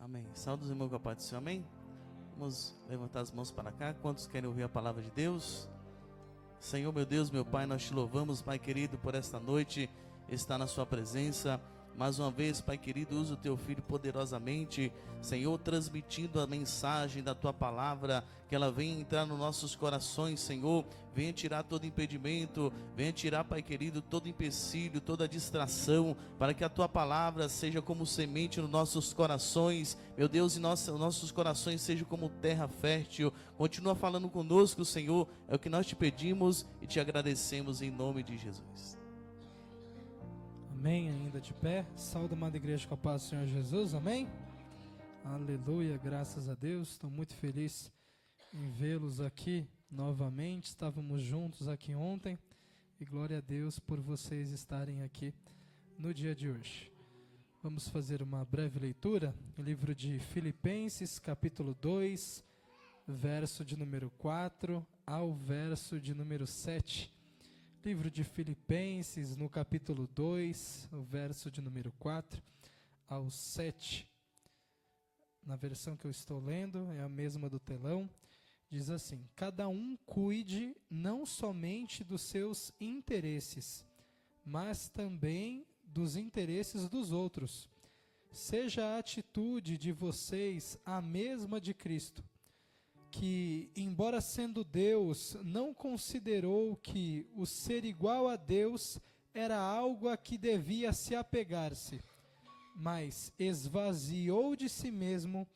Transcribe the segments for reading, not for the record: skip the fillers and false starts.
Amém. Saúde os irmãos com a paz do Senhor, amém? Vamos levantar as mãos para cá. Quantos querem ouvir a palavra de Deus? Senhor, meu Deus, meu Pai, nós te louvamos, Pai querido, por esta noite estar na sua presença. Mais uma vez, Pai querido, usa o teu filho poderosamente, Senhor, transmitindo a mensagem da tua palavra, que ela venha entrar nos nossos corações, Senhor, venha tirar todo impedimento, venha tirar, Pai querido, todo empecilho, toda distração, para que a tua palavra seja como semente nos nossos corações, meu Deus, e nossos corações sejam como terra fértil. Continua falando conosco, Senhor, é o que nós te pedimos e te agradecemos em nome de Jesus. Amém, ainda de pé. Saúde, amada igreja, com a paz do Senhor Jesus, amém? Aleluia, graças a Deus. Estou muito feliz em vê-los aqui novamente. Estávamos juntos aqui ontem e glória a Deus por vocês estarem aqui no dia de hoje. Vamos fazer uma breve leitura no livro de Filipenses, capítulo 2, verso de número 4 ao verso de número 7. Livro de Filipenses, no capítulo 2, o verso de número 4 ao 7. Na versão que eu estou lendo, é a mesma do telão, diz assim: cada um cuide não somente dos seus interesses, mas também dos interesses dos outros. Seja a atitude de vocês a mesma de Cristo, que, embora sendo Deus, não considerou que o ser igual a Deus era algo a que devia se apegar-se, mas esvaziou de si mesmo,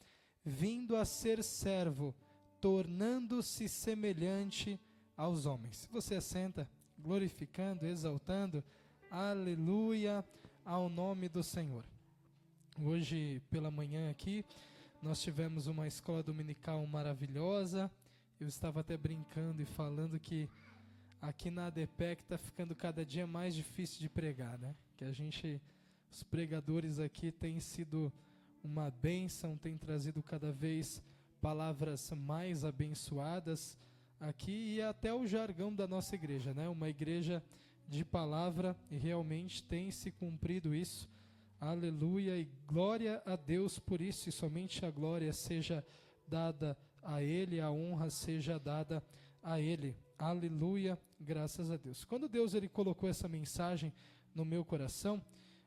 vindo a ser servo, tornando-se semelhante aos homens. Você assenta, glorificando, exaltando, aleluia, ao nome do Senhor. Hoje pela manhã aqui, nós tivemos uma escola dominical maravilhosa. Eu estava até brincando e falando que aqui na ADPEC está ficando cada dia mais difícil de pregar, né? Que os pregadores aqui têm sido uma bênção, têm trazido cada vez palavras mais abençoadas aqui e até o jargão da nossa igreja, né? Uma igreja de palavra, e realmente tem se cumprido isso. Aleluia e glória a Deus por isso, e somente a glória seja dada a Ele, a honra seja dada a Ele. Aleluia, graças a Deus. Quando Deus ele colocou essa mensagem no meu coração,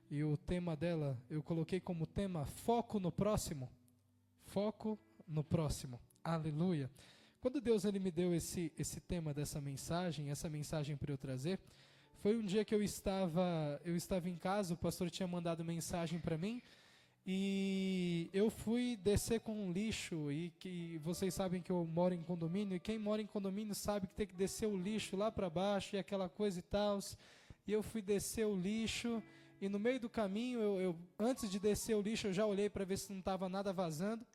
e o tema dela eu coloquei como tema foco no próximo. Foco no próximo. Aleluia. Quando Deus ele me deu esse tema dessa mensagem, essa mensagem para eu trazer, foi um dia que eu estava em casa, o pastor tinha mandado mensagem para mim, e eu fui descer com um lixo, e que vocês sabem que eu moro em condomínio, e quem mora em condomínio sabe que tem que descer o lixo lá para baixo, e aquela coisa e tal, e eu fui descer o lixo, e no meio do caminho, antes de descer o lixo, eu já olhei para ver se não estava nada vazando,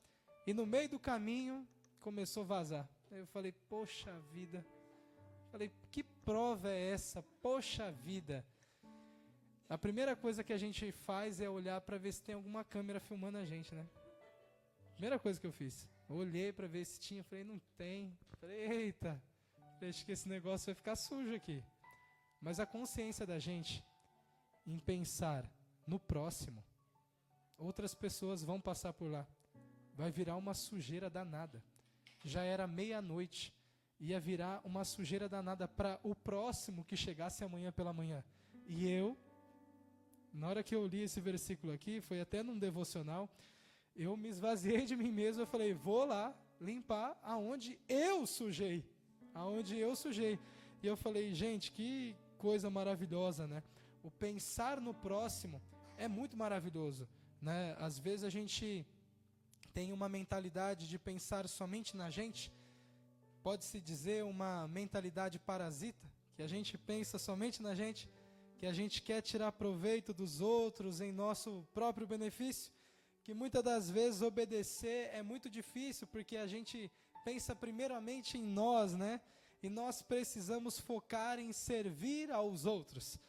e no meio do caminho, começou a vazar. Eu falei, poxa vida... Falei, que prova é essa? Poxa vida. A primeira coisa que a gente faz é olhar para ver se tem alguma câmera filmando a gente, né? Primeira coisa que eu fiz. Olhei para ver se tinha, falei, não tem. Falei, eita, acho que esse negócio vai ficar sujo aqui. Mas a consciência da gente em pensar no próximo, outras pessoas vão passar por lá. Vai virar uma sujeira danada. Já era meia-noite. Ia virar uma sujeira danada para o próximo que chegasse amanhã pela manhã. E eu, na hora que eu li esse versículo aqui, foi até num devocional, eu me esvaziei de mim mesmo, eu falei, vou lá limpar aonde eu sujei. Aonde eu sujei. E eu falei, gente, que coisa maravilhosa, né? O pensar no próximo é muito maravilhoso, né? Às vezes a gente tem uma mentalidade de pensar somente na gente, pode-se dizer uma mentalidade parasita, que a gente pensa somente na gente, que a gente quer tirar proveito dos outros em nosso próprio benefício, que muitas das vezes obedecer é muito difícil, porque a gente pensa primeiramente em nós, né? E nós precisamos focar em servir aos outros.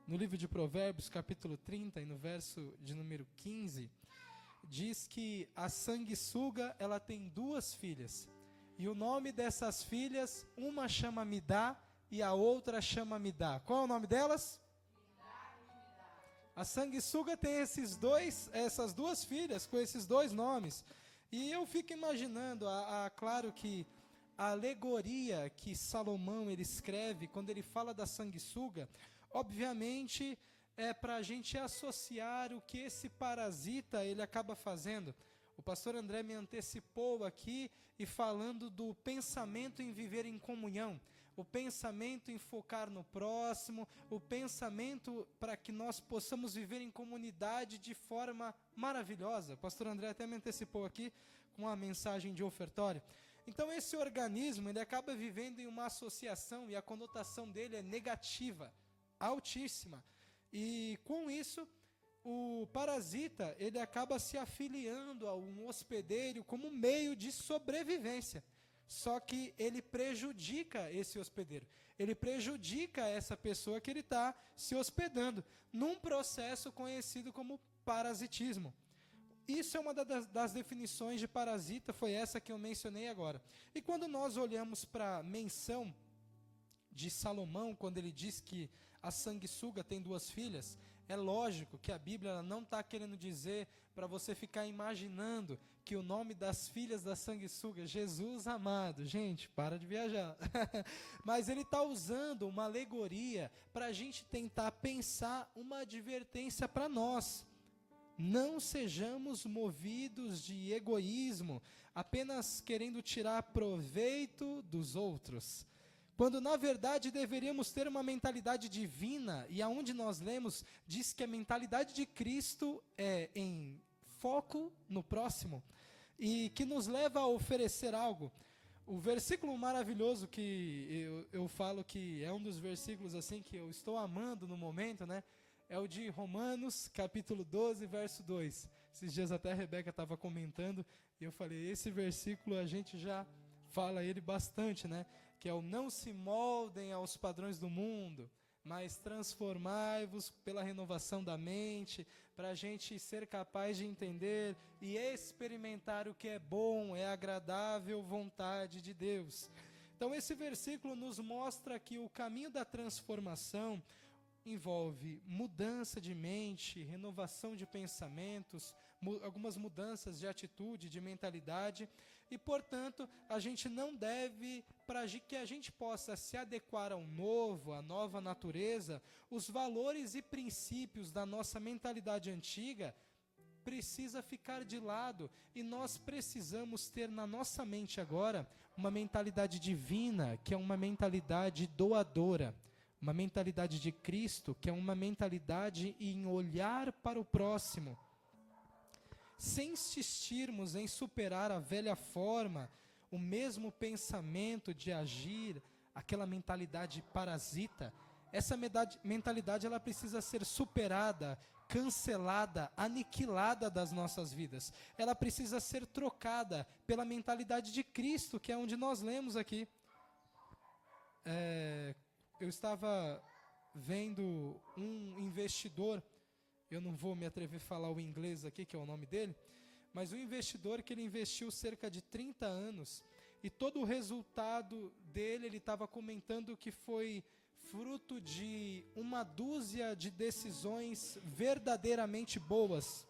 No livro de Provérbios, capítulo 30, e no verso de número 15, diz que a sanguessuga, ela tem 2 filhas. E o nome dessas filhas, uma chama Midá e a outra chama Midá. Qual é o nome delas? Midá e Midá. A sanguessuga tem essas duas filhas com esses dois nomes. E eu fico imaginando, claro que a alegoria que Salomão ele escreve, quando ele fala da sanguessuga, obviamente é para a gente associar o que esse parasita ele acaba fazendo. O pastor André me antecipou aqui e falando do pensamento em viver em comunhão, o pensamento em focar no próximo, o pensamento para que nós possamos viver em comunidade de forma maravilhosa. O pastor André até me antecipou aqui com a mensagem de ofertório. Então esse organismo ele acaba vivendo em uma associação e a conotação dele é negativa, altíssima. E com isso, o parasita ele acaba se afiliando a um hospedeiro como meio de sobrevivência. Só que ele prejudica esse hospedeiro. Ele prejudica essa pessoa que ele está se hospedando num processo conhecido como parasitismo. Isso é uma das definições de parasita, foi essa que eu mencionei agora. E quando nós olhamos para a menção de Salomão, quando ele diz que a sanguessuga tem duas filhas, é lógico que a Bíblia não está querendo dizer para você ficar imaginando que o nome das filhas da sanguessuga é Jesus amado. Gente, para de viajar. Mas ele está usando uma alegoria para a gente tentar pensar uma advertência para nós. Não sejamos movidos de egoísmo, apenas querendo tirar proveito dos outros. Quando na verdade deveríamos ter uma mentalidade divina, e aonde nós lemos, diz que a mentalidade de Cristo é em foco no próximo, e que nos leva a oferecer algo. O versículo maravilhoso que eu falo que é um dos versículos assim que eu estou amando no momento, né? É o de Romanos, capítulo 12, verso 2. Esses dias até a Rebeca estava comentando, e eu falei, esse versículo a gente já fala ele bastante, né? Que é o não se moldem aos padrões do mundo, mas transformai-vos pela renovação da mente, para a gente ser capaz de entender e experimentar o que é bom, é agradável vontade de Deus. Então esse versículo nos mostra que o caminho da transformação envolve mudança de mente, renovação de pensamentos, algumas mudanças de atitude, de mentalidade, e, portanto, a gente não deve, para que a gente possa se adequar ao novo, à nova natureza, os valores e princípios da nossa mentalidade antiga precisa ficar de lado, e nós precisamos ter na nossa mente agora uma mentalidade divina, que é uma mentalidade doadora. Uma mentalidade de Cristo, que é uma mentalidade em olhar para o próximo. Sem insistirmos em superar a velha forma, o mesmo pensamento de agir, aquela mentalidade parasita, essa mentalidade ela precisa ser superada, cancelada, aniquilada das nossas vidas. Ela precisa ser trocada pela mentalidade de Cristo, que é onde nós lemos aqui. Eu estava vendo um investidor, eu não vou me atrever a falar o inglês aqui, que é o nome dele, mas um investidor que ele investiu cerca de 30 anos, e todo o resultado dele, ele estava comentando que foi fruto de uma dúzia de decisões verdadeiramente boas.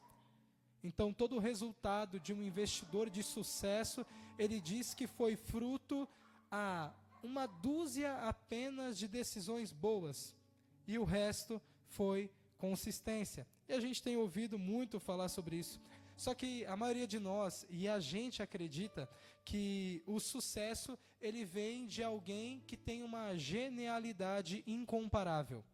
Então, todo o resultado de um investidor de sucesso, ele diz que foi fruto uma dúzia apenas de decisões boas, e o resto foi consistência. E a gente tem ouvido muito falar sobre isso. Só que a maioria de nós, e a gente acredita que o sucesso, ele vem de alguém que tem uma genialidade incomparável.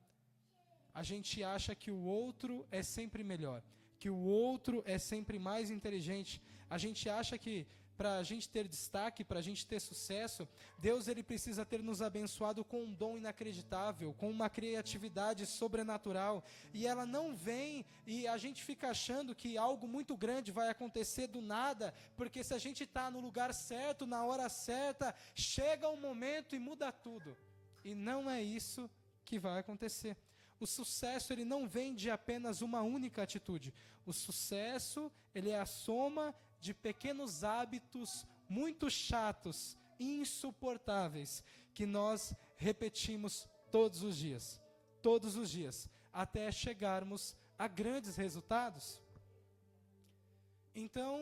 A gente acha que o outro é sempre melhor, que o outro é sempre mais inteligente. A gente acha que para a gente ter destaque, para a gente ter sucesso, Deus ele precisa ter nos abençoado com um dom inacreditável, com uma criatividade sobrenatural, e ela não vem, e a gente fica achando que algo muito grande vai acontecer do nada, porque se a gente está no lugar certo, na hora certa, chega um momento e muda tudo, e não é isso que vai acontecer. O sucesso ele não vem de apenas uma única atitude. O sucesso ele é a soma de pequenos hábitos muito chatos, insuportáveis, que nós repetimos todos os dias, até chegarmos a grandes resultados? Então,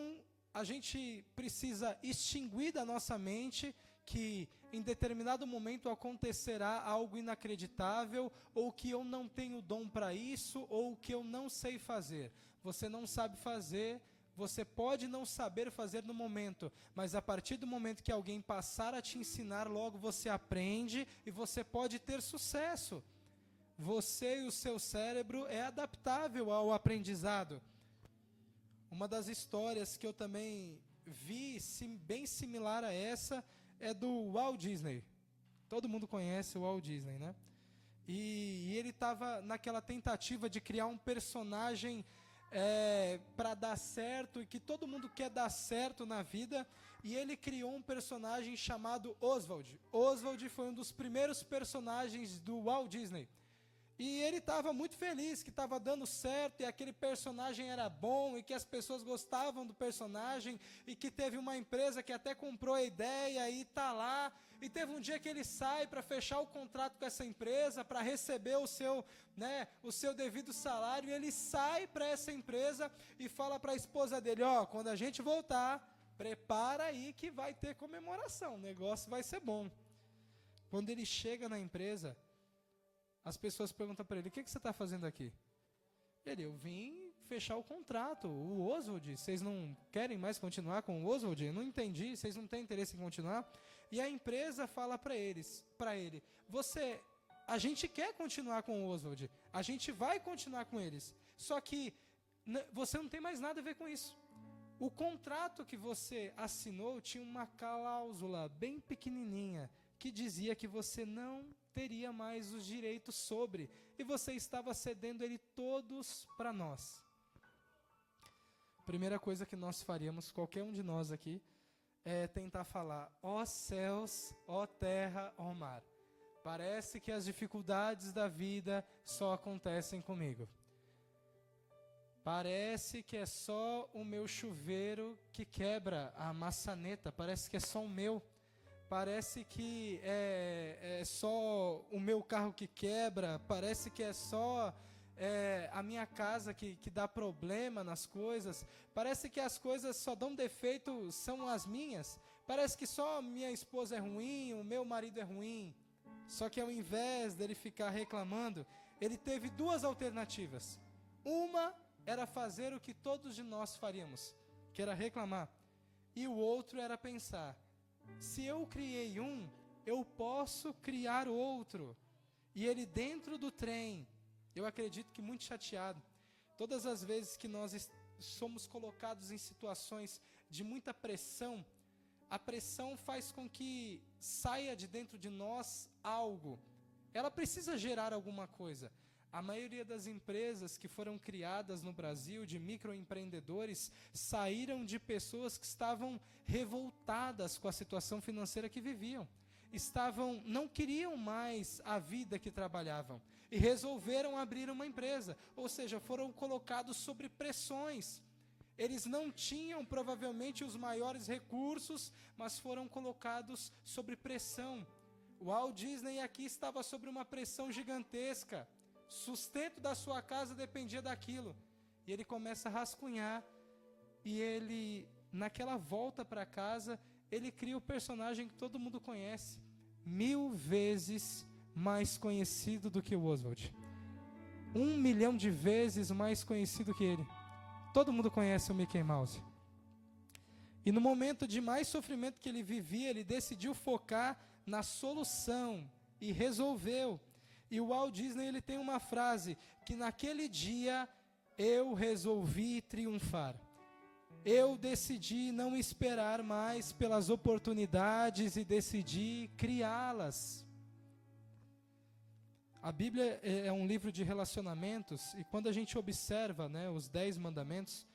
a gente precisa extinguir da nossa mente que em determinado momento acontecerá algo inacreditável, ou que eu não tenho dom para isso, ou que eu não sei fazer. Você não sabe fazer, você pode não saber fazer no momento, mas a partir do momento que alguém passar a te ensinar, logo você aprende e você pode ter sucesso. Você e o seu cérebro é adaptável ao aprendizado. Uma das histórias que eu também vi, bem similar a essa, é do Walt Disney. Todo mundo conhece o Walt Disney, né? E ele estava naquela tentativa de criar um personagem para dar certo, e que todo mundo quer dar certo na vida, e ele criou um personagem chamado Oswald. Oswald foi um dos primeiros personagens do Walt Disney. E ele estava muito feliz que estava dando certo, e aquele personagem era bom, e que as pessoas gostavam do personagem, e que teve uma empresa que até comprou a ideia e está lá. E teve um dia que ele sai para fechar o contrato com essa empresa, para receber o seu devido salário, e ele sai para essa empresa e fala para a esposa dele: quando a gente voltar, prepara aí que vai ter comemoração, o negócio vai ser bom. Quando ele chega na empresa, as pessoas perguntam para ele: o que você está fazendo aqui? Ele: eu vim fechar o contrato. O Oswald, vocês não querem mais continuar com o Oswald? Eu não entendi, vocês não têm interesse em continuar? E a empresa fala para ele: a gente quer continuar com o Oswald, a gente vai continuar com eles, só que você não tem mais nada a ver com isso. O contrato que você assinou tinha uma cláusula bem pequenininha que dizia que você não teria mais os direitos sobre, e você estava cedendo ele todos para nós. Primeira coisa que nós faríamos, qualquer um de nós aqui, é tentar falar: ó céus, ó terra, ó mar. Parece que as dificuldades da vida só acontecem comigo. Parece que é só o meu chuveiro que quebra a maçaneta, parece que é só o meu. Parece que é só o meu carro que quebra, parece que é só a minha casa que dá problema nas coisas, parece que as coisas só dão defeito, são as minhas, parece que só minha esposa é ruim, o meu marido é ruim. Só que ao invés dele ficar reclamando, ele teve duas alternativas. Uma era fazer o que todos de nós faríamos, que era reclamar, e o outro era pensar: se eu criei um, eu posso criar outro. E ele dentro do trem, eu acredito que muito chateado. Todas as vezes que nós somos colocados em situações de muita pressão, a pressão faz com que saia de dentro de nós algo. Ela precisa gerar alguma coisa. A maioria das empresas que foram criadas no Brasil, de microempreendedores, saíram de pessoas que estavam revoltadas com a situação financeira que viviam. Não queriam mais a vida que trabalhavam e resolveram abrir uma empresa, ou seja, foram colocados sobre pressões. Eles não tinham provavelmente os maiores recursos, mas foram colocados sobre pressão. O Walt Disney aqui estava sobre uma pressão gigantesca. Sustento da sua casa dependia daquilo. E ele começa a rascunhar. E ele, naquela volta para casa, ele cria o personagem que todo mundo conhece. 1000 vezes mais conhecido do que o Oswald. 1 milhão de vezes mais conhecido que ele. Todo mundo conhece o Mickey Mouse. E no momento de mais sofrimento que ele vivia, ele decidiu focar na solução e resolveu. E o Walt Disney, ele tem uma frase, que naquele dia eu resolvi triunfar. Eu decidi não esperar mais pelas oportunidades e decidi criá-las. A Bíblia é um livro de relacionamentos, e quando a gente observa, os 10 mandamentos,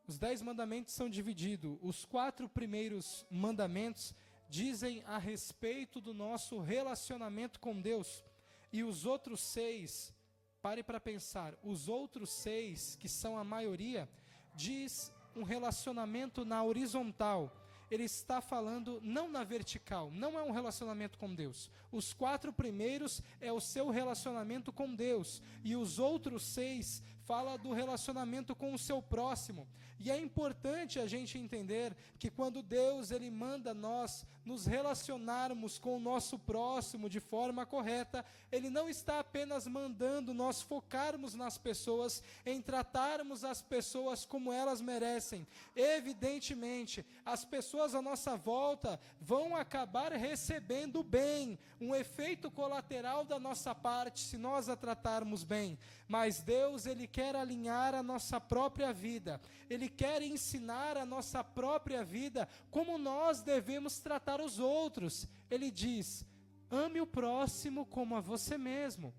os 10 mandamentos são divididos. Os 4 primeiros mandamentos dizem a respeito do nosso relacionamento com Deus. E os outros 6, pare para pensar, os outros 6, que são a maioria, diz um relacionamento na horizontal. Ele está falando não na vertical, não é um relacionamento com Deus. Os 4 primeiros é o seu relacionamento com Deus, e os outros 6 fala do relacionamento com o seu próximo. E é importante a gente entender que quando Deus ele manda nós nos relacionarmos com o nosso próximo de forma correta, Ele não está apenas mandando nós focarmos nas pessoas, em tratarmos as pessoas como elas merecem. Evidentemente, as pessoas à nossa volta vão acabar recebendo bem, um efeito colateral da nossa parte, se nós a tratarmos bem. Mas Deus, Ele quer alinhar a nossa própria vida, Ele quer ensinar a nossa própria vida como nós devemos tratar os outros. Ele diz: ame o próximo como a você mesmo.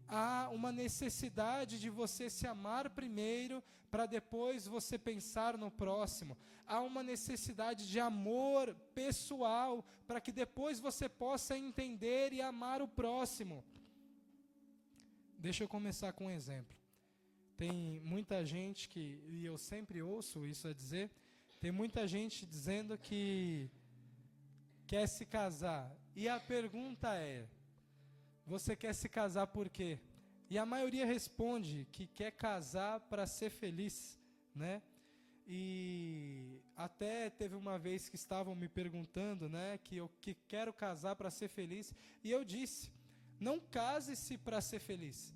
Há uma necessidade de você se amar primeiro, para depois você pensar no próximo. Há uma necessidade de amor pessoal, para que depois você possa entender e amar o próximo. Deixa eu começar com um exemplo. Tem muita gente que, e eu sempre ouço isso a dizer, tem muita gente dizendo que quer se casar. E a pergunta é: você quer se casar por quê? E a maioria responde que quer casar para ser feliz, né? E até teve uma vez que estavam me perguntando, né, que eu quero casar para ser feliz, e eu disse: não case-se para ser feliz.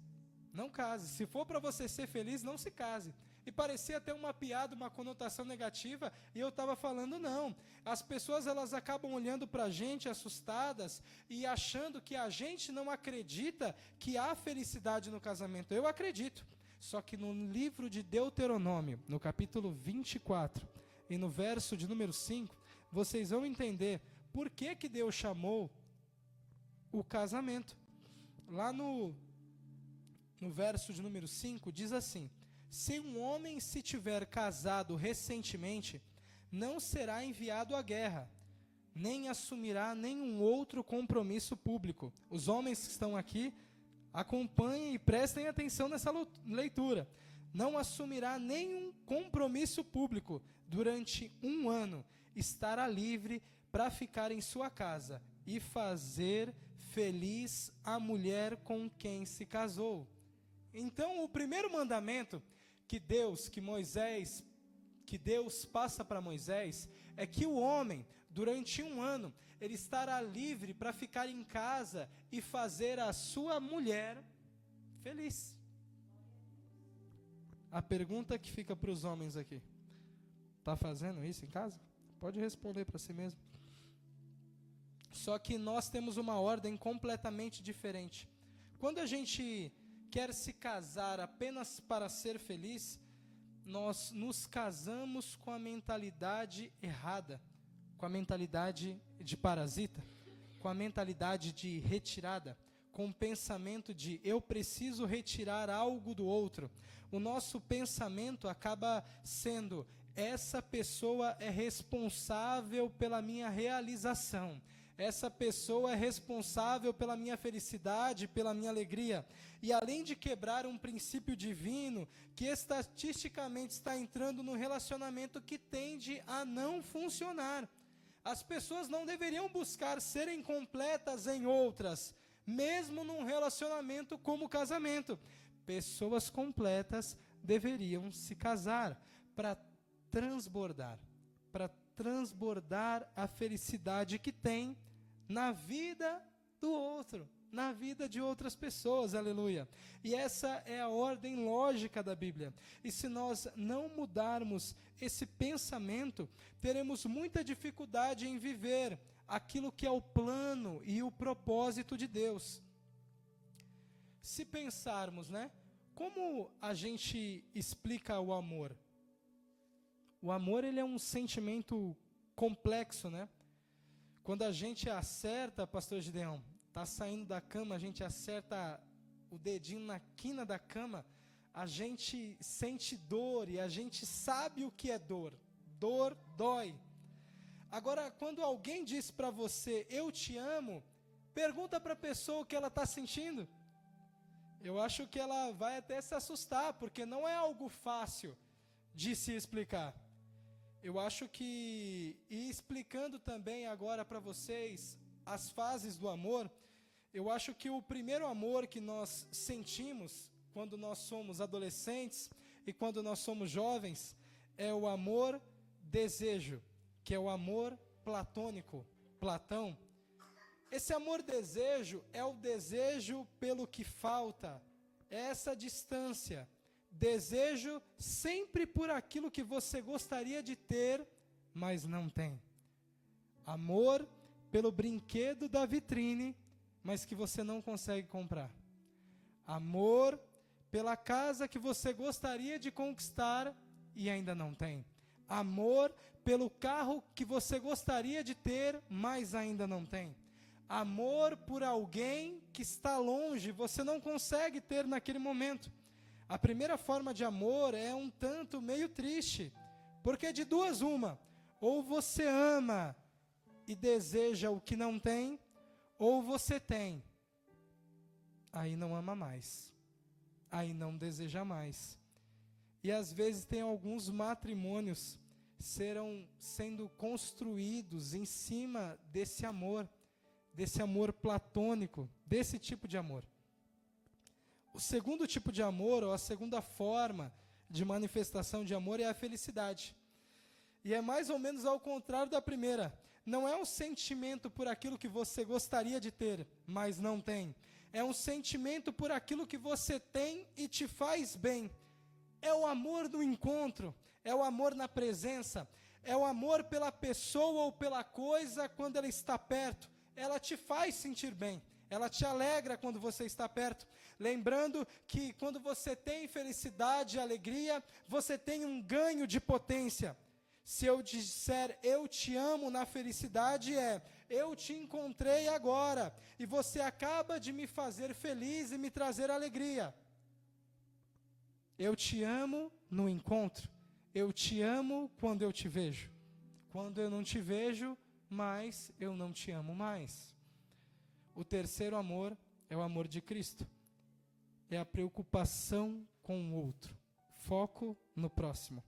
Não case. Se for para você ser feliz, não se case. E parecia até uma piada, uma conotação negativa, e eu estava falando não. As pessoas elas acabam olhando para a gente assustadas e achando que a gente não acredita que há felicidade no casamento. Eu acredito. Só que no livro de Deuteronômio, no capítulo 24 e no verso de número 5, vocês vão entender por que Deus chamou o casamento. Lá no verso de número 5 diz assim: se um homem se tiver casado recentemente, não será enviado à guerra, nem assumirá nenhum outro compromisso público. Os homens que estão aqui, acompanhem e prestem atenção nessa leitura. Não assumirá nenhum compromisso público durante 1 ano. Estará livre para ficar em sua casa e fazer feliz a mulher com quem se casou. Então, o primeiro mandamento que Deus passa para Moisés é que o homem, durante 1 ano, ele estará livre para ficar em casa e fazer a sua mulher feliz. A pergunta que fica para os homens aqui: está fazendo isso em casa? Pode responder para si mesmo. Só que nós temos uma ordem completamente diferente. Quando a gente quer se casar apenas para ser feliz, nós nos casamos com a mentalidade errada, com a mentalidade de parasita, com a mentalidade de retirada, com o pensamento de eu preciso retirar algo do outro. O nosso pensamento acaba sendo: essa pessoa é responsável pela minha realização. Essa pessoa é responsável pela minha felicidade, pela minha alegria. E além de quebrar um princípio divino, que estatisticamente está entrando no relacionamento que tende a não funcionar. As pessoas não deveriam buscar serem completas em outras, mesmo num relacionamento como o casamento. Pessoas completas deveriam se casar para transbordar a felicidade que tem na vida do outro, na vida de outras pessoas, aleluia. E essa é a ordem lógica da Bíblia. E se nós não mudarmos esse pensamento, teremos muita dificuldade em viver aquilo que é o plano e o propósito de Deus. Se pensarmos, né, como a gente explica o amor? O amor, ele é um sentimento complexo, né? Quando a gente acerta, pastor Gideão, está saindo da cama, a gente acerta o dedinho na quina da cama, a gente sente dor e a gente sabe o que é dor. Dor dói. Agora, quando alguém diz para você, eu te amo, pergunta para a pessoa o que ela está sentindo. Eu acho que ela vai até se assustar, porque não é algo fácil de se explicar. Eu acho que, e explicando também agora para vocês as fases do amor, eu acho que o primeiro amor que nós sentimos quando nós somos adolescentes e quando nós somos jovens, é o amor-desejo, que é o amor platônico, Platão. Esse amor-desejo é o desejo pelo que falta, é essa distância, desejo sempre por aquilo que você gostaria de ter, mas não tem. Amor pelo brinquedo da vitrine, mas que você não consegue comprar. Amor pela casa que você gostaria de conquistar e ainda não tem. Amor pelo carro que você gostaria de ter, mas ainda não tem. Amor por alguém que está longe, você não consegue ter naquele momento. A primeira forma de amor é um tanto meio triste, porque de duas uma, ou você ama e deseja o que não tem, ou você tem, aí não ama mais, aí não deseja mais. E às vezes tem alguns matrimônios sendo construídos em cima desse amor platônico, desse tipo de amor. O segundo tipo de amor, ou a segunda forma de manifestação de amor, é a felicidade. E é mais ou menos ao contrário da primeira. Não é um sentimento por aquilo que você gostaria de ter, mas não tem. É um sentimento por aquilo que você tem e te faz bem. É o amor no encontro, é o amor na presença, é o amor pela pessoa ou pela coisa quando ela está perto. Ela te faz sentir bem, ela te alegra quando você está perto. Lembrando que quando você tem felicidade e alegria, você tem um ganho de potência. Se eu disser eu te amo na felicidade, eu te encontrei agora, e você acaba de me fazer feliz e me trazer alegria. Eu te amo no encontro, eu te amo quando eu te vejo. Quando eu não te vejo, mas eu não te amo mais. O terceiro amor é o amor de Cristo. É a preocupação com o outro, foco no próximo.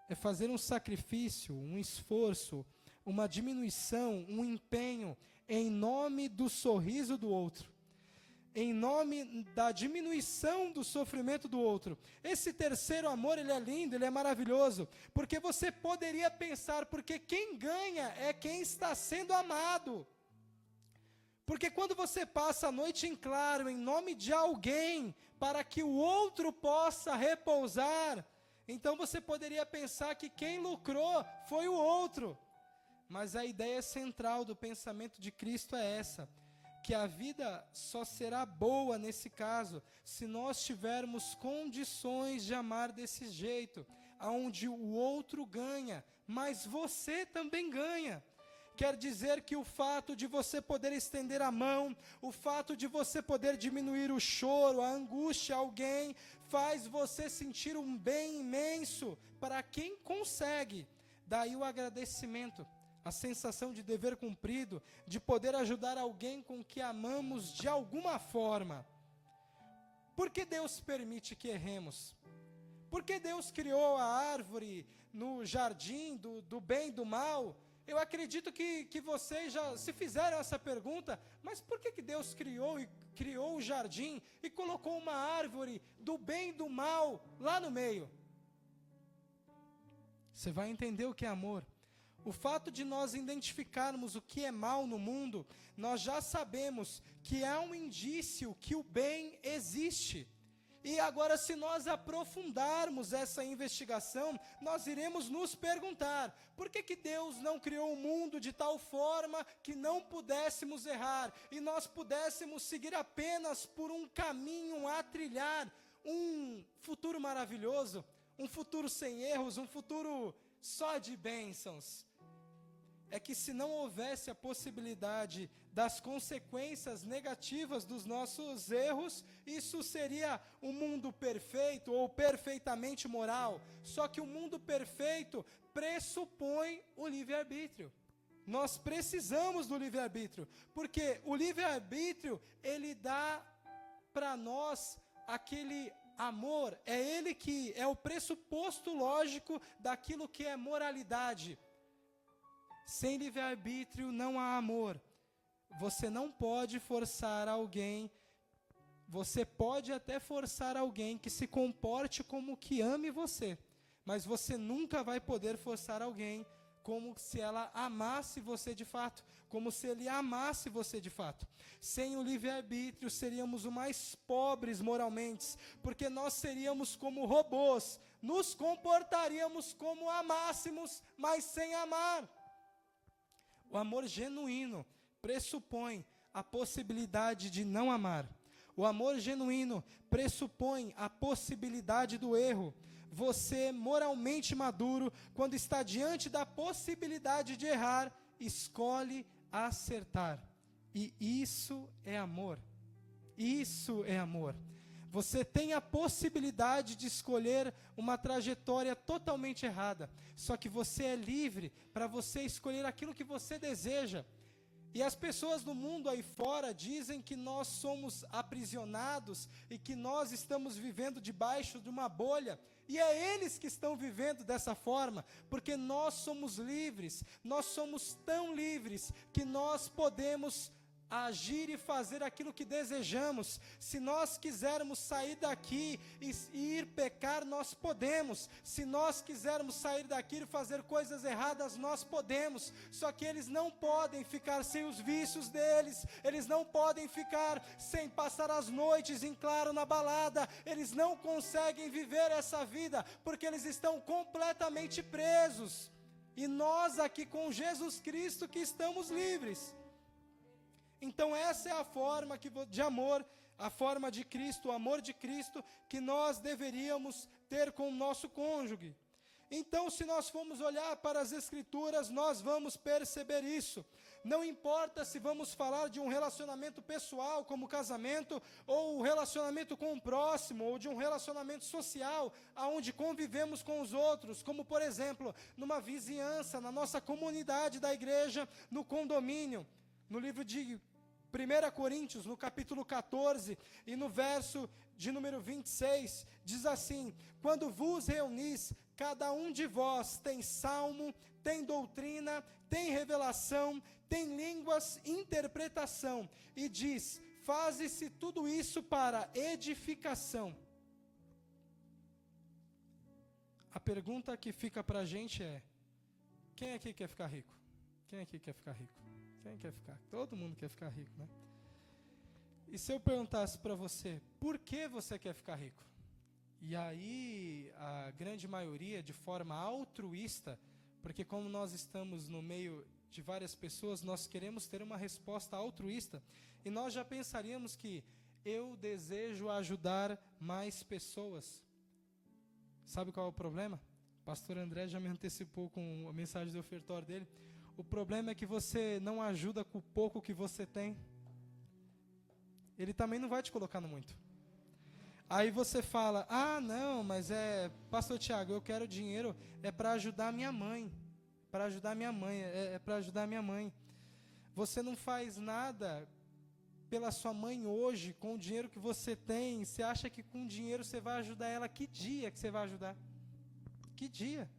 É fazer um sacrifício, um esforço, uma diminuição, um empenho em nome do sorriso do outro, em nome da diminuição do sofrimento do outro. Esse terceiro amor, ele é lindo, ele é maravilhoso, porque você poderia pensar, porque quem ganha é quem está sendo amado. Porque quando você passa a noite em claro, em nome de alguém, para que o outro possa repousar, então você poderia pensar que quem lucrou foi o outro. Mas a ideia central do pensamento de Cristo é essa, que a vida só será boa nesse caso, se nós tivermos condições de amar desse jeito, onde o outro ganha, mas você também ganha. Quer dizer que o fato de você poder estender a mão, o fato de você poder diminuir o choro, a angústia a alguém, faz você sentir um bem imenso para quem consegue. Daí o agradecimento, a sensação de dever cumprido, de poder ajudar alguém com que amamos de alguma forma. Por que Deus permite que erremos? Por que Deus criou a árvore no jardim do bem e do mal? Eu acredito que vocês já se fizeram essa pergunta, mas por que Deus criou o jardim e colocou uma árvore do bem e do mal lá no meio? Você vai entender o que é amor. O fato de nós identificarmos o que é mal no mundo, nós já sabemos que é um indício que o bem existe. E agora, se nós aprofundarmos essa investigação, nós iremos nos perguntar, por que Deus não criou o mundo de tal forma que não pudéssemos errar, e nós pudéssemos seguir apenas por um caminho a trilhar, um futuro maravilhoso, um futuro sem erros, um futuro só de bênçãos? É que se não houvesse a possibilidade das consequências negativas dos nossos erros, isso seria um mundo perfeito ou perfeitamente moral. Só que o mundo perfeito pressupõe o livre-arbítrio. Nós precisamos do livre-arbítrio, porque o livre-arbítrio, ele dá para nós aquele amor, é ele que é o pressuposto lógico daquilo que é moralidade. Sem livre-arbítrio não há amor. Você não pode forçar alguém Você pode até forçar alguém que se comporte como que ame você, mas você nunca vai poder forçar alguém como se ela amasse você de fato, como se ele amasse você de fato. Sem o livre-arbítrio, seríamos os mais pobres moralmente, porque nós seríamos como robôs, nos comportaríamos como amássemos, mas sem amar. O amor genuíno pressupõe a possibilidade de não amar. O amor genuíno pressupõe a possibilidade do erro. Você, moralmente maduro, quando está diante da possibilidade de errar, escolhe acertar. E isso é amor. Isso é amor. Você tem a possibilidade de escolher uma trajetória totalmente errada. Só que você é livre para você escolher aquilo que você deseja. E as pessoas do mundo aí fora dizem que nós somos aprisionados e que nós estamos vivendo debaixo de uma bolha. E é eles que estão vivendo dessa forma, porque nós somos livres, nós somos tão livres que nós podemos agir e fazer aquilo que desejamos. Se nós quisermos sair daqui e ir pecar, nós podemos. Se nós quisermos sair daqui e fazer coisas erradas, nós podemos. Só que eles não podem ficar sem os vícios deles, eles não podem ficar sem passar as noites em claro na balada, eles não conseguem viver essa vida, porque eles estão completamente presos. E nós aqui com Jesus Cristo que estamos livres. Então essa é a forma de amor, a forma de Cristo, o amor de Cristo que nós deveríamos ter com o nosso cônjuge. Então, se nós formos olhar para as Escrituras, nós vamos perceber isso. Não importa se vamos falar de um relacionamento pessoal, como casamento, ou um relacionamento com o próximo, ou de um relacionamento social, onde convivemos com os outros, como, por exemplo, numa vizinhança, na nossa comunidade da igreja, no condomínio. No livro de 1 Coríntios, no capítulo 14, e no verso de número 26, diz assim: quando vos reunis, cada um de vós tem salmo, tem doutrina, tem revelação, tem línguas, interpretação, e diz, faze-se tudo isso para edificação. A pergunta que fica para a gente é, quem aqui quer ficar rico? Quem aqui quer ficar rico? Quem quer ficar? Todo mundo quer ficar rico, né? E se eu perguntasse para você, por que você quer ficar rico? E aí, a grande maioria, de forma altruísta, porque como nós estamos no meio de várias pessoas, nós queremos ter uma resposta altruísta, e nós já pensaríamos que eu desejo ajudar mais pessoas. Sabe qual é o problema? O pastor André já me antecipou com a mensagem do ofertório dele. O problema é que você não ajuda com o pouco que você tem. Ele também não vai te colocar no muito. Aí você fala, não, mas pastor Tiago, eu quero dinheiro, é para ajudar minha mãe. Para ajudar minha mãe, é para ajudar minha mãe. Você não faz nada pela sua mãe hoje, com o dinheiro que você tem. Você acha que com dinheiro você vai ajudar ela? Que dia que você vai ajudar? Que dia?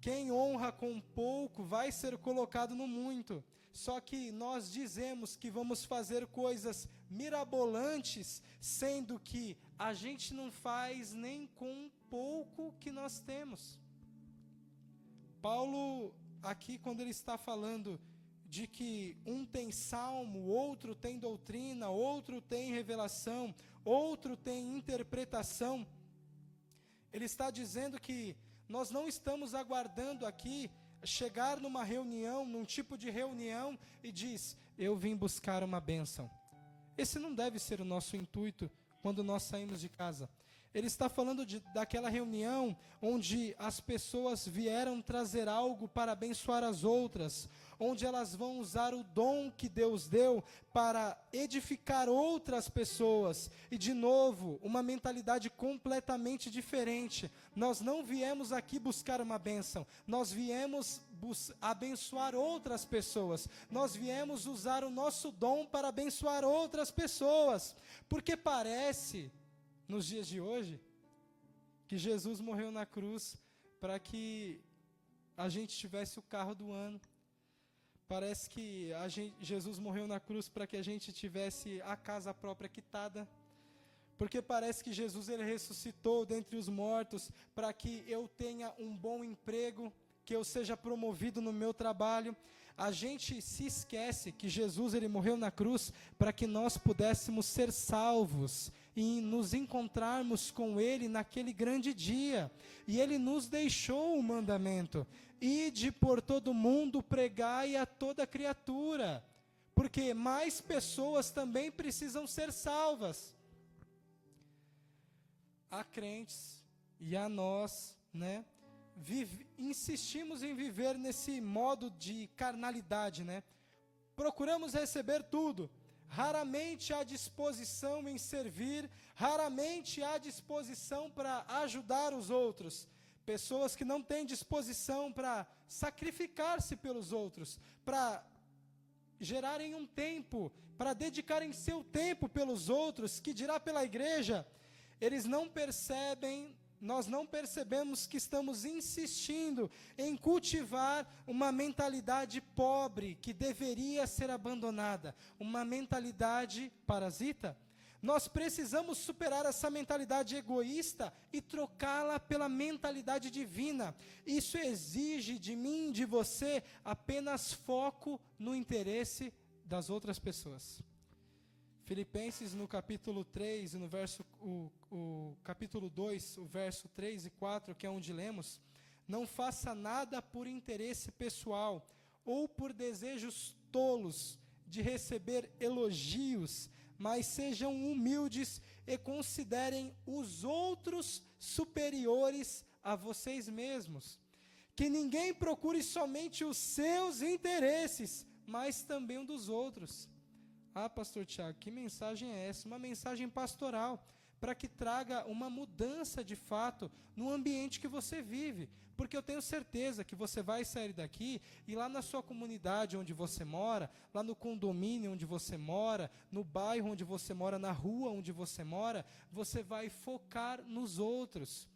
Quem honra com pouco vai ser colocado no muito. Só que nós dizemos que vamos fazer coisas mirabolantes, sendo que a gente não faz nem com pouco que nós temos. Paulo, aqui quando ele está falando de que um tem salmo, outro tem doutrina, outro tem revelação, outro tem interpretação, ele está dizendo que nós não estamos aguardando aqui chegar numa reunião, num tipo de reunião, e diz, eu vim buscar uma bênção. Esse não deve ser o nosso intuito quando nós saímos de casa. Ele está falando daquela reunião onde as pessoas vieram trazer algo para abençoar as outras, onde elas vão usar o dom que Deus deu para edificar outras pessoas. E de novo, uma mentalidade completamente diferente. Nós não viemos aqui buscar uma bênção, nós viemos abençoar outras pessoas. Nós viemos usar o nosso dom para abençoar outras pessoas. Porque parece, nos dias de hoje, que Jesus morreu na cruz para que a gente tivesse o carro do ano. Parece que Jesus morreu na cruz para que a gente tivesse a casa própria quitada. Porque parece que Jesus ele ressuscitou dentre os mortos para que eu tenha um bom emprego, que eu seja promovido no meu trabalho. A gente se esquece que Jesus ele morreu na cruz para que nós pudéssemos ser salvos e nos encontrarmos com Ele naquele grande dia. E Ele nos deixou o mandamento: ide por todo mundo, pregai a toda criatura. Porque mais pessoas também precisam ser salvas. Há crentes e a nós, né? Insistimos em viver nesse modo de carnalidade, né? Procuramos receber tudo, raramente há disposição em servir, raramente há disposição para ajudar os outros. Pessoas que não têm disposição para sacrificar-se pelos outros, para gerarem um tempo, para dedicarem seu tempo pelos outros, que dirá pela igreja. Eles não percebem, nós não percebemos que estamos insistindo em cultivar uma mentalidade pobre que deveria ser abandonada, uma mentalidade parasita. Nós precisamos superar essa mentalidade egoísta e trocá-la pela mentalidade divina. Isso exige de mim, de você, apenas foco no interesse das outras pessoas. Filipenses no capítulo 3, no capítulo 2, o verso 3 e 4, que é onde lemos: não faça nada por interesse pessoal ou por desejos tolos de receber elogios, mas sejam humildes e considerem os outros superiores a vocês mesmos. Que ninguém procure somente os seus interesses, mas também o dos outros. Ah, pastor Tiago, que mensagem é essa? Uma mensagem pastoral, para que traga uma mudança de fato no ambiente que você vive. Porque eu tenho certeza que você vai sair daqui e lá na sua comunidade onde você mora, lá no condomínio onde você mora, no bairro onde você mora, na rua onde você mora, você vai focar nos outros.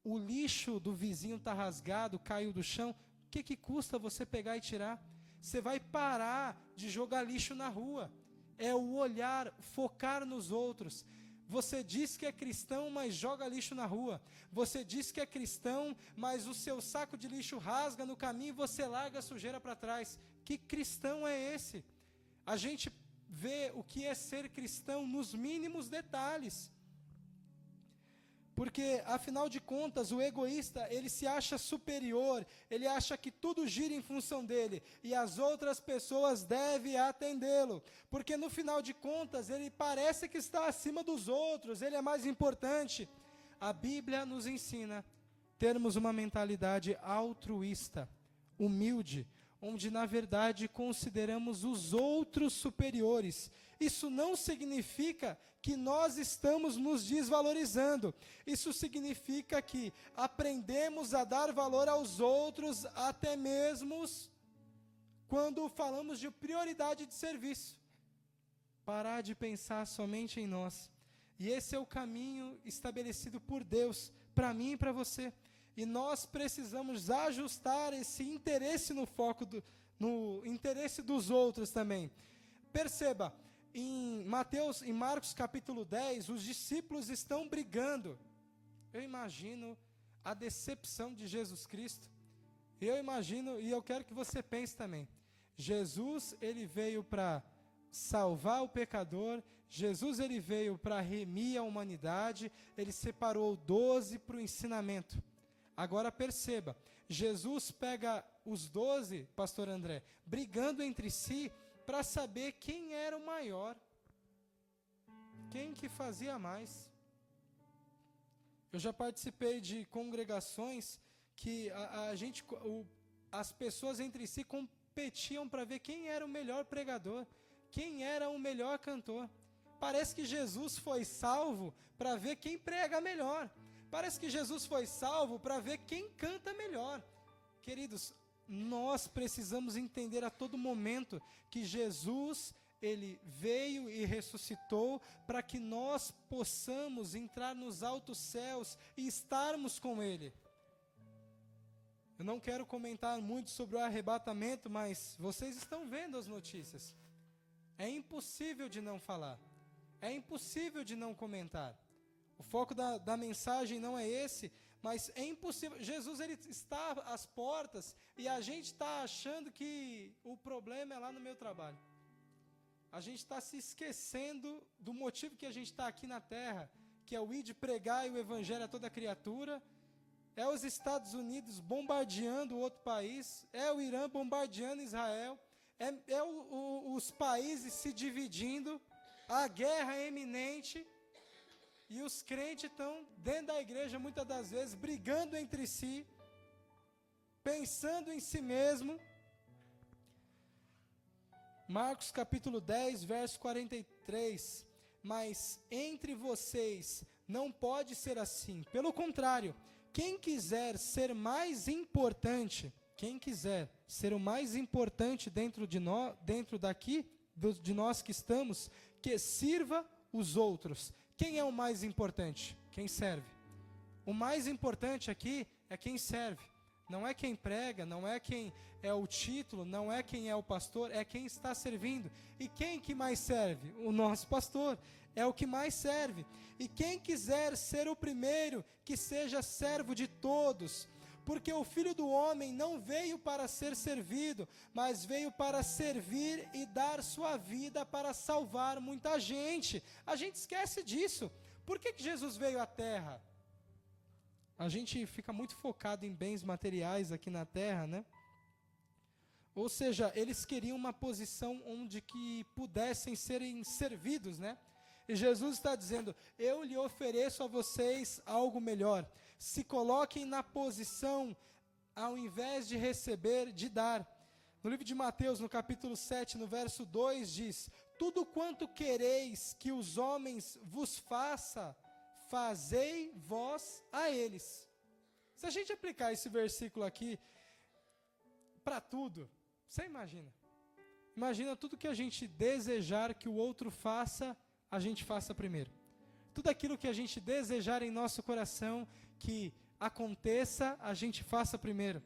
O lixo do vizinho está rasgado, caiu do chão, o que custa você pegar e tirar? Você vai parar de jogar lixo na rua. É o olhar, focar nos outros. Você diz que é cristão, mas joga lixo na rua. Você diz que é cristão, mas o seu saco de lixo rasga no caminho e você larga a sujeira para trás. Que cristão é esse? A gente vê o que é ser cristão nos mínimos detalhes. Porque, afinal de contas, o egoísta, ele se acha superior, ele acha que tudo gira em função dele, e as outras pessoas devem atendê-lo. Porque, no final de contas, ele parece que está acima dos outros, ele é mais importante. A Bíblia nos ensina a termos uma mentalidade altruísta, humilde, onde, na verdade, consideramos os outros superiores. Isso não significa que nós estamos nos desvalorizando. Isso significa que aprendemos a dar valor aos outros, até mesmo quando falamos de prioridade de serviço. Parar de pensar somente em nós. E esse é o caminho estabelecido por Deus, para mim e para você. E nós precisamos ajustar esse interesse no foco, no interesse dos outros também. Perceba, em Marcos capítulo 10, os discípulos estão brigando. Eu imagino a decepção de Jesus Cristo. Eu imagino, e eu quero que você pense também. Jesus, ele veio para salvar o pecador. Jesus, ele veio para remir a humanidade. Ele separou 12 para o ensinamento. Agora perceba, Jesus pega os 12, pastor André, brigando entre si, para saber quem era o maior, quem que fazia mais. Eu já participei de congregações que as pessoas entre si competiam para ver quem era o melhor pregador, quem era o melhor cantor. Parece que Jesus foi salvo para ver quem prega melhor. Parece que Jesus foi salvo para ver quem canta melhor. Queridos, nós precisamos entender a todo momento que Jesus, ele veio e ressuscitou para que nós possamos entrar nos altos céus e estarmos com ele. Eu não quero comentar muito sobre o arrebatamento, mas vocês estão vendo as notícias. É impossível de não falar. É impossível de não comentar. O foco da mensagem não é esse, mas é impossível. Jesus, ele está às portas e a gente está achando que o problema é lá no meu trabalho. A gente está se esquecendo do motivo que a gente está aqui na terra, que é o ir de pregar o evangelho a toda criatura. É os Estados Unidos bombardeando outro país, é o Irã bombardeando Israel, os países se dividindo, a guerra é iminente, e os crentes estão dentro da igreja, muitas das vezes, brigando entre si, pensando em si mesmo. Marcos capítulo 10, verso 43, mas entre vocês não pode ser assim, pelo contrário, quem quiser ser mais importante, quem quiser ser o mais importante dentro de nós que estamos, que sirva os outros. Quem é o mais importante? Quem serve. O mais importante aqui é quem serve. Não é quem prega, não é quem é o título, não é quem é o pastor, é quem está servindo. E quem que mais serve? O nosso pastor é o que mais serve. E quem quiser ser o primeiro, que seja servo de todos. Porque o Filho do Homem não veio para ser servido, mas veio para servir e dar sua vida para salvar muita gente. A gente esquece disso. Por que Jesus veio à Terra? A gente fica muito focado em bens materiais aqui na Terra, né? Ou seja, eles queriam uma posição onde que pudessem serem servidos, né? E Jesus está dizendo, eu lhe ofereço a vocês algo melhor. Se coloquem na posição, ao invés de receber, de dar. No livro de Mateus, no capítulo 7, no verso 2, diz, tudo quanto quereis que os homens vos façam, fazei vós a eles. Se a gente aplicar esse versículo aqui para tudo, você imagina. Imagina tudo que a gente desejar que o outro faça, a gente faça primeiro. Tudo aquilo que a gente desejar em nosso coração que aconteça, a gente faça primeiro.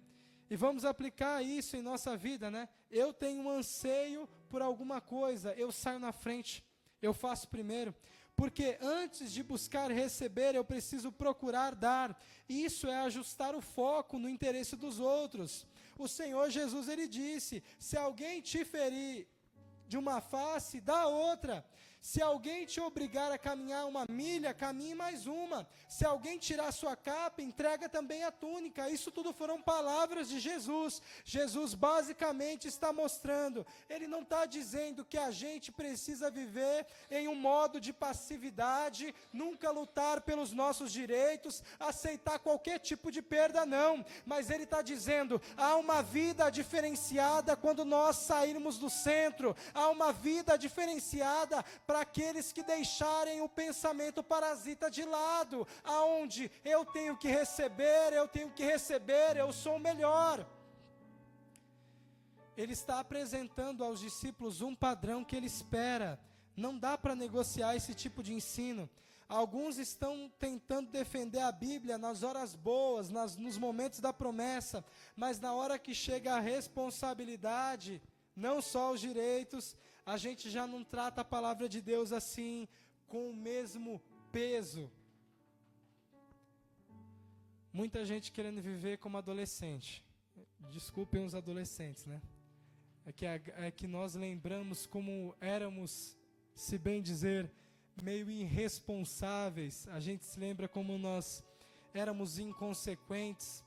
E vamos aplicar isso em nossa vida, né? Eu tenho um anseio por alguma coisa, eu saio na frente, eu faço primeiro. Porque antes de buscar receber, eu preciso procurar dar. Isso é ajustar o foco no interesse dos outros. O Senhor Jesus, ele disse, se alguém te ferir de uma face, dá outra. Se alguém te obrigar a caminhar uma milha, caminhe mais uma. Se alguém tirar sua capa, entrega também a túnica. Isso tudo foram palavras de Jesus. Jesus basicamente está mostrando, ele não está dizendo que a gente precisa viver em um modo de passividade, nunca lutar pelos nossos direitos, aceitar qualquer tipo de perda, não. Mas ele está dizendo, há uma vida diferenciada quando nós sairmos do centro. Há uma vida diferenciada para aqueles que deixarem o pensamento parasita de lado, aonde eu tenho que receber, eu sou o melhor. Ele está apresentando aos discípulos um padrão que ele espera. Não dá para negociar esse tipo de ensino. Alguns estão tentando defender a Bíblia nas horas boas, nos momentos da promessa, mas na hora que chega a responsabilidade, não só os direitos, a gente já não trata a palavra de Deus assim, com o mesmo peso. Muita gente querendo viver como adolescente. Desculpem os adolescentes, né? É que nós lembramos como éramos, se bem dizer, meio irresponsáveis. A gente se lembra como nós éramos inconsequentes,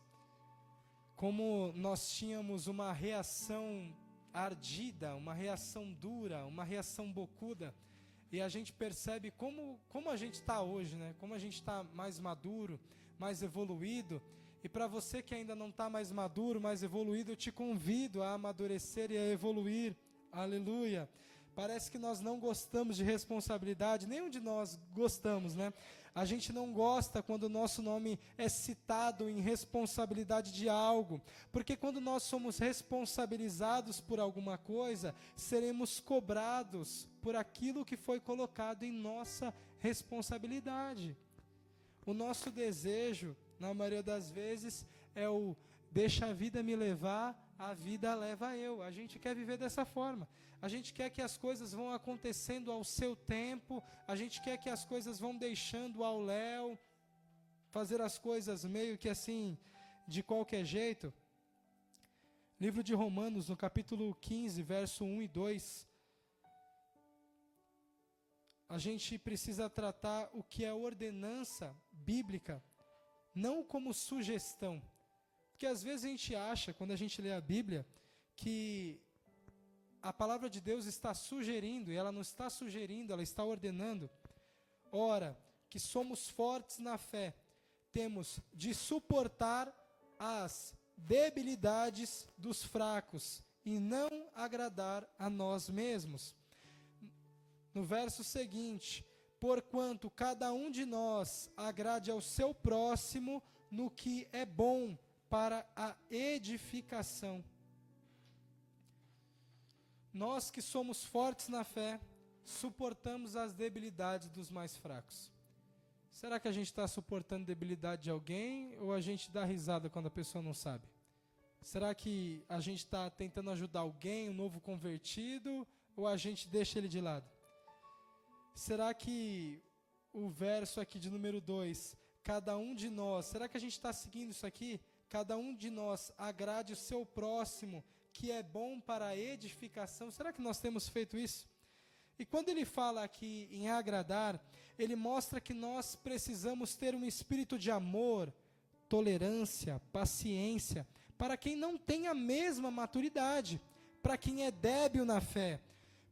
como nós tínhamos uma reação ardida, uma reação dura, uma reação bocuda, e a gente percebe como a gente está hoje, né? Como a gente está mais maduro, mais evoluído. E para você que ainda não está mais maduro, mais evoluído, eu te convido a amadurecer e a evoluir. Aleluia! Parece que nós não gostamos de responsabilidade, nenhum de nós gostamos, né? A gente não gosta quando o nosso nome é citado em responsabilidade de algo, porque quando nós somos responsabilizados por alguma coisa, seremos cobrados por aquilo que foi colocado em nossa responsabilidade. O nosso desejo, na maioria das vezes, é o deixa a vida me levar, a vida leva eu. A gente quer viver dessa forma. A gente quer que as coisas vão acontecendo ao seu tempo, a gente quer que as coisas vão deixando ao léu, fazer as coisas meio que assim, de qualquer jeito. Livro de Romanos, no capítulo 15, verso 1 e 2, a gente precisa tratar o que é ordenança bíblica, não como sugestão. Porque às vezes a gente acha, quando a gente lê a Bíblia, que a palavra de Deus está sugerindo, e ela não está sugerindo, ela está ordenando. Ora, que somos fortes na fé, temos de suportar as debilidades dos fracos e não agradar a nós mesmos. No verso seguinte, porquanto cada um de nós agrade ao seu próximo no que é bom para a edificação. Nós que somos fortes na fé, suportamos as debilidades dos mais fracos. Será que a gente está suportando a debilidade de alguém ou a gente dá risada quando a pessoa não sabe? Será que a gente está tentando ajudar alguém, um novo convertido, ou a gente deixa ele de lado? Será que o verso aqui de número 2, cada um de nós, será que a gente está seguindo isso aqui? Cada um de nós agrade o seu próximo, que é bom para a edificação. Será que nós temos feito isso? E quando ele fala aqui em agradar, ele mostra que nós precisamos ter um espírito de amor, tolerância, paciência, para quem não tem a mesma maturidade, para quem é débil na fé.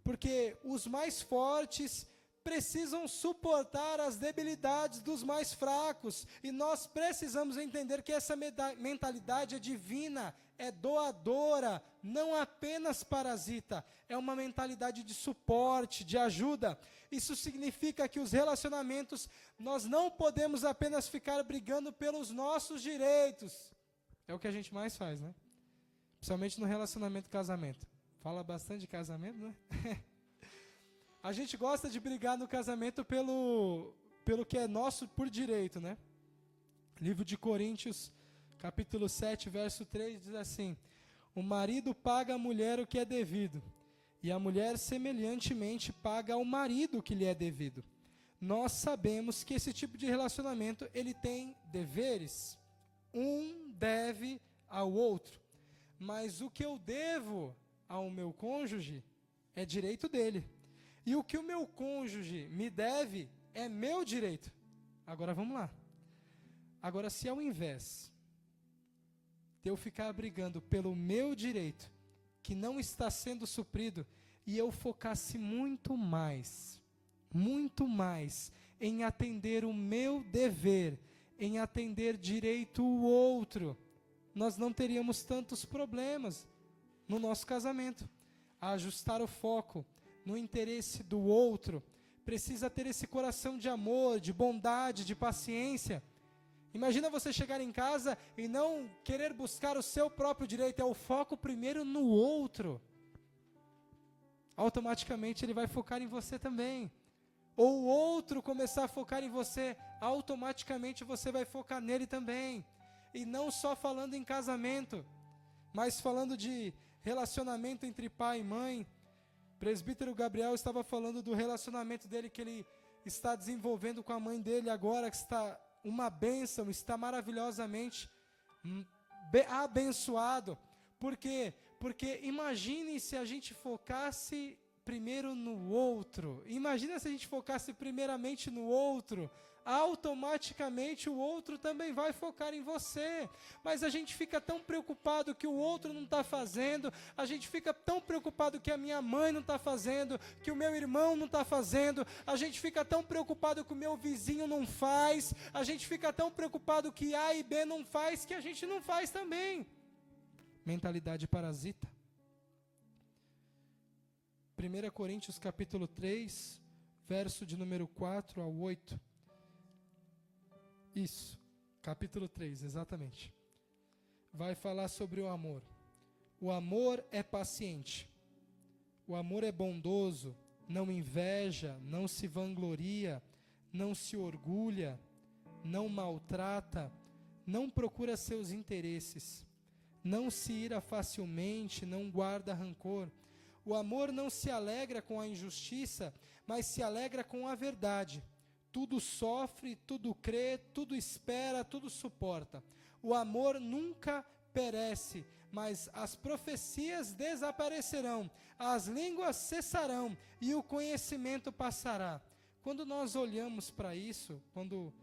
Porque os mais fortes precisam suportar as debilidades dos mais fracos, e nós precisamos entender que essa mentalidade é divina, é doadora, não apenas parasita, é uma mentalidade de suporte, de ajuda. Isso significa que os relacionamentos, nós não podemos apenas ficar brigando pelos nossos direitos, é o que a gente mais faz, né? Principalmente no relacionamento casamento, fala bastante de casamento, né? A gente gosta de brigar no casamento pelo que é nosso por direito, né? Livro de Coríntios, capítulo 7, verso 3, diz assim: o marido paga à mulher o que é devido, e a mulher semelhantemente paga ao marido o que lhe é devido. Nós sabemos que esse tipo de relacionamento, ele tem deveres. Um deve ao outro. Mas o que eu devo ao meu cônjuge é direito dele. E o que o meu cônjuge me deve é meu direito. Agora vamos lá. Agora, se ao invés de eu ficar brigando pelo meu direito, que não está sendo suprido, e eu focasse muito mais em atender o meu dever, em atender direito o outro, nós não teríamos tantos problemas no nosso casamento. A ajustar o foco no interesse do outro, precisa ter esse coração de amor, de bondade, de paciência. Imagina você chegar em casa e não querer buscar o seu próprio direito, é o foco primeiro no outro. Automaticamente ele vai focar em você também. Ou o outro começar a focar em você, automaticamente você vai focar nele também. E não só falando em casamento, mas falando de relacionamento entre pai e mãe. O presbítero Gabriel estava falando do relacionamento dele que ele está desenvolvendo com a mãe dele agora, que está uma bênção, está maravilhosamente abençoado. Por quê? Porque imagine se a gente focasse primeiro no outro. Imagina se a gente focasse primeiramente no outro. Automaticamente o outro também vai focar em você. Mas a gente fica tão preocupado que o outro não está fazendo, a gente fica tão preocupado que a minha mãe não está fazendo, que o meu irmão não está fazendo, a gente fica tão preocupado que o meu vizinho não faz, a gente fica tão preocupado que A e B não faz, que a gente não faz também. Mentalidade parasita. 1 Coríntios capítulo 3, verso de número 4 ao 8. Isso, capítulo 3, exatamente. Vai falar sobre o amor. O amor é paciente. O amor é bondoso, não inveja, não se vangloria, não se orgulha, não maltrata, não procura seus interesses, não se ira facilmente, não guarda rancor. O amor não se alegra com a injustiça, mas se alegra com a verdade. Tudo sofre, tudo crê, tudo espera, tudo suporta. O amor nunca perece, mas as profecias desaparecerão, as línguas cessarão e o conhecimento passará. Quando nós olhamos para isso, quando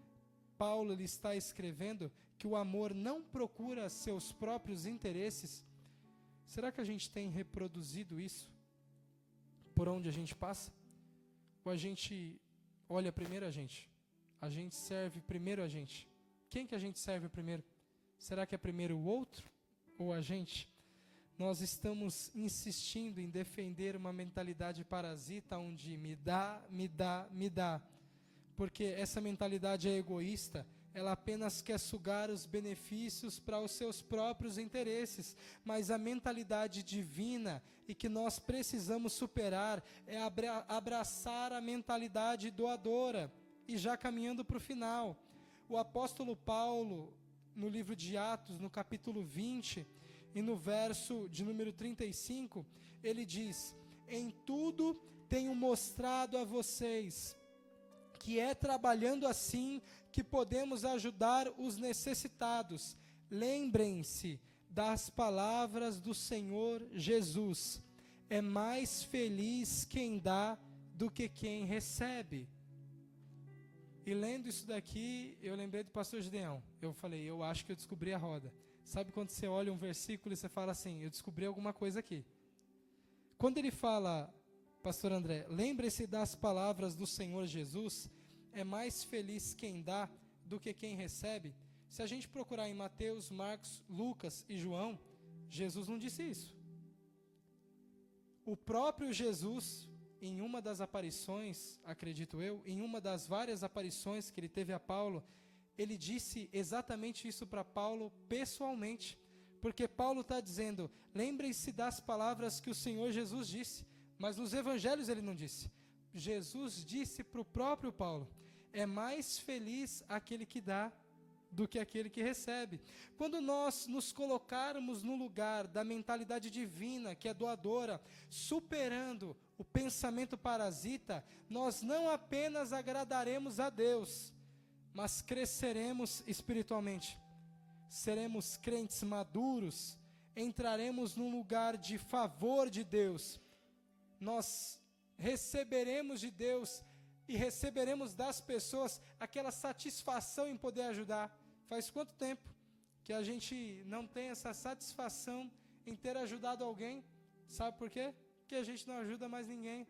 Paulo ele está escrevendo que o amor não procura seus próprios interesses, será que a gente tem reproduzido isso por onde a gente passa? Ou a gente olha primeiro a gente serve primeiro a gente? Quem que a gente serve primeiro? Será que é primeiro o outro ou a gente? Nós estamos insistindo em defender uma mentalidade parasita onde me dá, me dá, me dá. Porque essa mentalidade é egoísta, ela apenas quer sugar os benefícios para os seus próprios interesses. Mas a mentalidade divina e que nós precisamos superar é abraçar a mentalidade doadora. E já caminhando para o final, o apóstolo Paulo, no livro de Atos, no capítulo 20, e no verso de número 35, ele diz: em tudo tenho mostrado a vocês que é trabalhando assim que podemos ajudar os necessitados. Lembrem-se das palavras do Senhor Jesus: é mais feliz quem dá do que quem recebe. E lendo isso daqui, eu lembrei do pastor Gideão. Eu falei, eu acho que eu descobri a roda. Sabe quando você olha um versículo e você fala assim, eu descobri alguma coisa aqui. Quando ele fala, pastor André, lembre-se das palavras do Senhor Jesus, é mais feliz quem dá do que quem recebe. Se a gente procurar em Mateus, Marcos, Lucas e João, Jesus não disse isso. O próprio Jesus, em uma das aparições, acredito eu, em uma das várias aparições que ele teve a Paulo, ele disse exatamente isso para Paulo pessoalmente, porque Paulo está dizendo, lembrem-se das palavras que o Senhor Jesus disse, mas nos evangelhos ele não disse. Jesus disse para o próprio Paulo, é mais feliz aquele que dá do que aquele que recebe. Quando nós nos colocarmos no lugar da mentalidade divina, que é doadora, superando o pensamento parasita, nós não apenas agradaremos a Deus, mas cresceremos espiritualmente. Seremos crentes maduros, entraremos num lugar de favor de Deus. Nós receberemos de Deus e receberemos das pessoas aquela satisfação em poder ajudar. Faz quanto tempo que a gente não tem essa satisfação em ter ajudado alguém? Sabe por quê? Porque a gente não ajuda mais ninguém.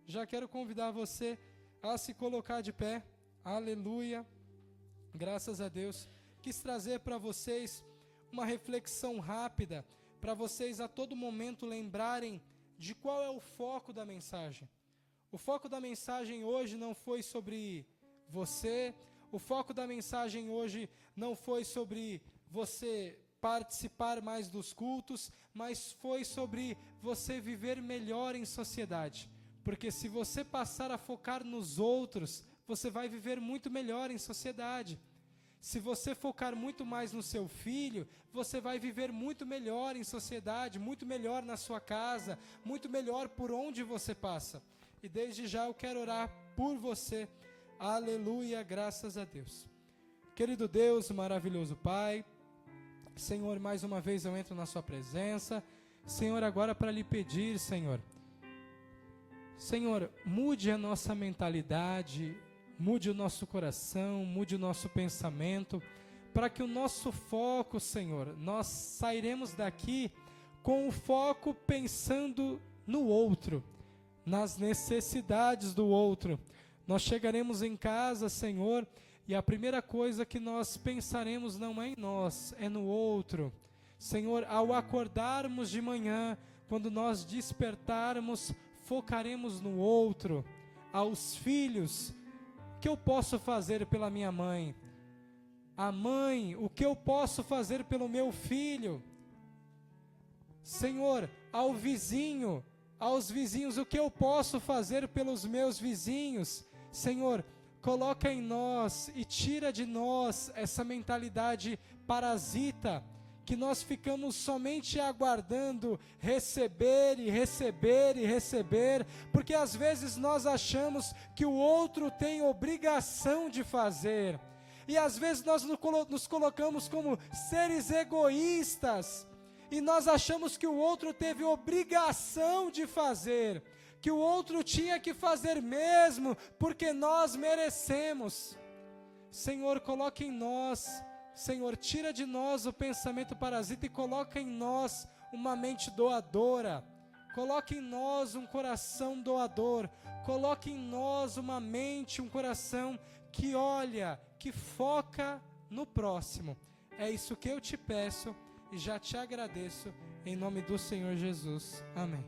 Já quero convidar você a se colocar de pé. Aleluia. Graças a Deus. Quis trazer para vocês uma reflexão rápida, para vocês a todo momento lembrarem de qual é o foco da mensagem. O foco da mensagem hoje não foi sobre você, o foco da mensagem hoje não foi sobre você participar mais dos cultos, mas foi sobre você viver melhor em sociedade. Porque se você passar a focar nos outros, você vai viver muito melhor em sociedade. Se você focar muito mais no seu filho, você vai viver muito melhor em sociedade, muito melhor na sua casa, muito melhor por onde você passa. E desde já eu quero orar por você. Aleluia, graças a Deus. Querido Deus, maravilhoso Pai, Senhor, mais uma vez eu entro na sua presença. Senhor, agora para lhe pedir, Senhor, mude a nossa mentalidade, mude o nosso coração, mude o nosso pensamento, para que o nosso foco, Senhor, nós sairemos daqui com o foco pensando no outro, nas necessidades do outro. Nós chegaremos em casa, Senhor, e a primeira coisa que nós pensaremos não é em nós, é no outro. Senhor, ao acordarmos de manhã, quando nós despertarmos, focaremos no outro. Aos filhos, o que eu posso fazer pela minha mãe? A mãe, o que eu posso fazer pelo meu filho? Senhor, ao vizinho, aos vizinhos, o que eu posso fazer pelos meus vizinhos? Senhor, coloca em nós e tira de nós essa mentalidade parasita, que nós ficamos somente aguardando receber e receber e receber, porque às vezes nós achamos que o outro tem obrigação de fazer, e às vezes nós nos colocamos como seres egoístas, e nós achamos que o outro teve obrigação de fazer, que o outro tinha que fazer mesmo, porque nós merecemos. Senhor, coloque em nós, Senhor, tira de nós o pensamento parasita e coloca em nós uma mente doadora. Coloque em nós um coração doador. Coloque em nós uma mente, um coração que olha, que foca no próximo. É isso que eu te peço e já te agradeço em nome do Senhor Jesus. Amém.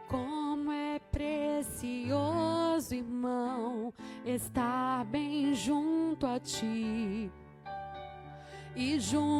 Como é precioso, irmão, estar bem junto a ti e junto